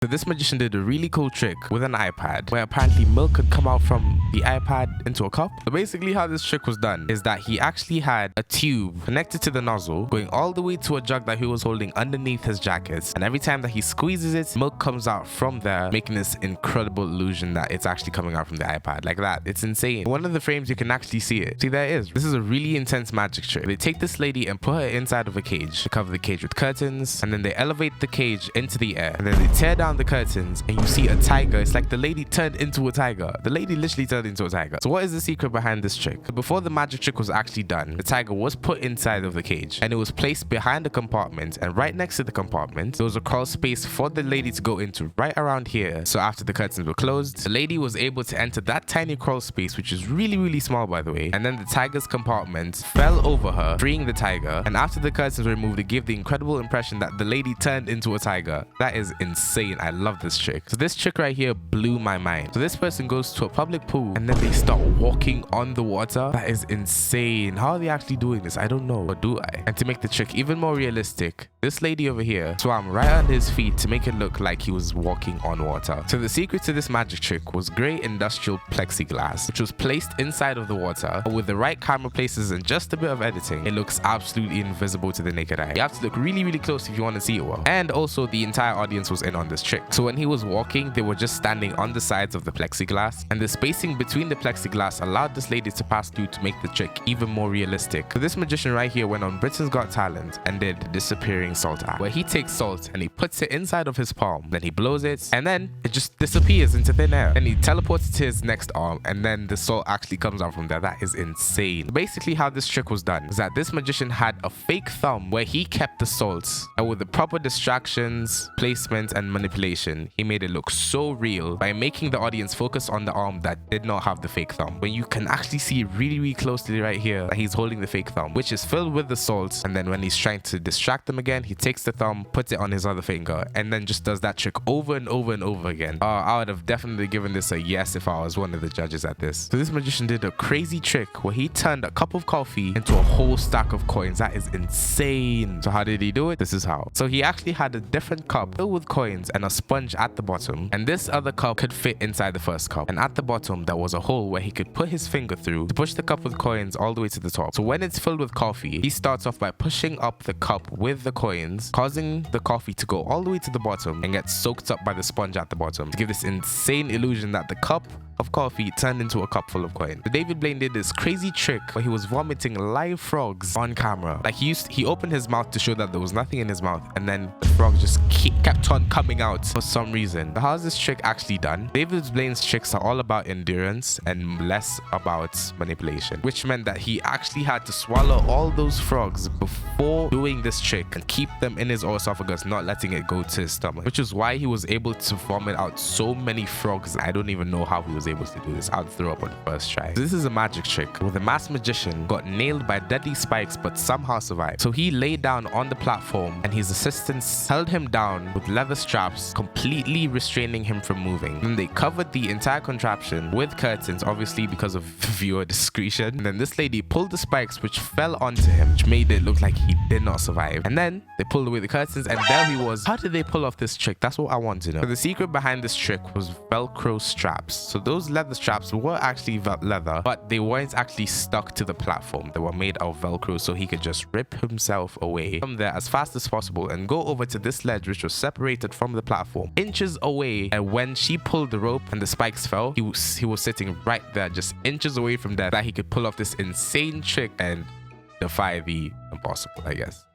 So this magician did a really cool trick with an iPad where apparently milk could come out from the iPad into a cup. So basically how this trick was done is that he actually had a tube connected to the nozzle going all the way to a jug that he was holding underneath his jacket, and every time that he squeezes it, milk comes out from there, making this incredible illusion that it's actually coming out from the iPad like that. It's insane. One of the frames you can actually see it. See, there it is. This is a really intense magic trick. They take this lady and put her inside of a cage. They cover the cage with curtains, and then they elevate the cage into the air, and then they tear down the curtains and you see a tiger. It's like the lady turned into a tiger. The lady literally turned into a tiger. So what is the secret behind this trick? Before the magic trick was actually done, the tiger was put inside of the cage and it was placed behind a compartment, and right next to the compartment there was a crawl space for the lady to go into right around here. So after the curtains were closed, the lady was able to enter that tiny crawl space, which is really small by the way, and then the tiger's compartment fell over her, freeing the tiger, and after the curtains were removed, it gave the incredible impression that the lady turned into a tiger. That is insane. I love this trick. So this trick right here blew my mind. So this person goes to a public pool and then they start walking on the water. That is insane. How are they actually doing this? I don't know. Or do I? And to make the trick even more realistic, this lady over here swam right on his feet to make it look like he was walking on water. So the secret to this magic trick was grey industrial plexiglass, which was placed inside of the water. But with the right camera places and just a bit of editing, it looks absolutely invisible to the naked eye. You have to look really close if you want to see it well. And also the entire audience was in on this trick. So when he was walking, they were just standing on the sides of the plexiglass, and the spacing between the plexiglass allowed this lady to pass through to make the trick even more realistic. So this magician right here went on Britain's Got Talent and did the disappearing salt act, where he takes salt and he puts it inside of his palm, then he blows it and then it just disappears into thin air. Then he teleports it to his next arm and then the salt actually comes out from there. That is insane. Basically how this trick was done is that this magician had a fake thumb where he kept the salts, and with the proper distractions, placement and manipulation, he made it look so real by making the audience focus on the arm that did not have the fake thumb. When you can actually see really closely right here that he's holding the fake thumb, which is filled with the salt, and then when he's trying to distract them again, he takes the thumb, puts it on his other finger, and then just does that trick over and over again. I would have definitely given this a yes if I was one of the judges at this. So this magician did a crazy trick where he turned a cup of coffee into a whole stack of coins. That is insane. So how did he do it? This is how. So he actually had a different cup filled with coins and a sponge at the bottom, and this other cup could fit inside the first cup, and at the bottom there was a hole where he could put his finger through to push the cup with coins all the way to the top. So when it's filled with coffee, he starts off by pushing up the cup with the coins, causing the coffee to go all the way to the bottom and get soaked up by the sponge at the bottom to give this insane illusion that the cup of coffee turned into a cup full of coins. So David Blaine did this crazy trick where he was vomiting live frogs on camera. Like he opened his mouth to show that there was nothing in his mouth, and then the frog just kept on coming out for some reason. So how is this trick actually done? David Blaine's tricks are all about endurance and less about manipulation, which meant that he actually had to swallow all those frogs before doing this trick and keep them in his esophagus, not letting it go to his stomach, which is why he was able to vomit out so many frogs. I don't even know how he was able to do this. I'd throw up on the first try. So this is a magic trick where the masked magician got nailed by deadly spikes but somehow survived. So he lay down on the platform and his assistants held him down with leather straps, completely restraining him from moving. Then they covered the entire contraption with curtains, obviously because of viewer discretion. And then this lady pulled the spikes which fell onto him, which made it look like he did not survive. And then they pulled away the curtains and there he was. How did they pull off this trick? That's what I want to know. So the secret behind this trick was Velcro straps. So those leather straps were actually leather, but they weren't actually stuck to the platform. They were made of Velcro, so he could just rip himself away from there as fast as possible and go over to this ledge which was separated from the platform inches away. And when she pulled the rope and the spikes fell, he was sitting right there, just inches away from there, that he could pull off this insane trick and defy the impossible, I guess.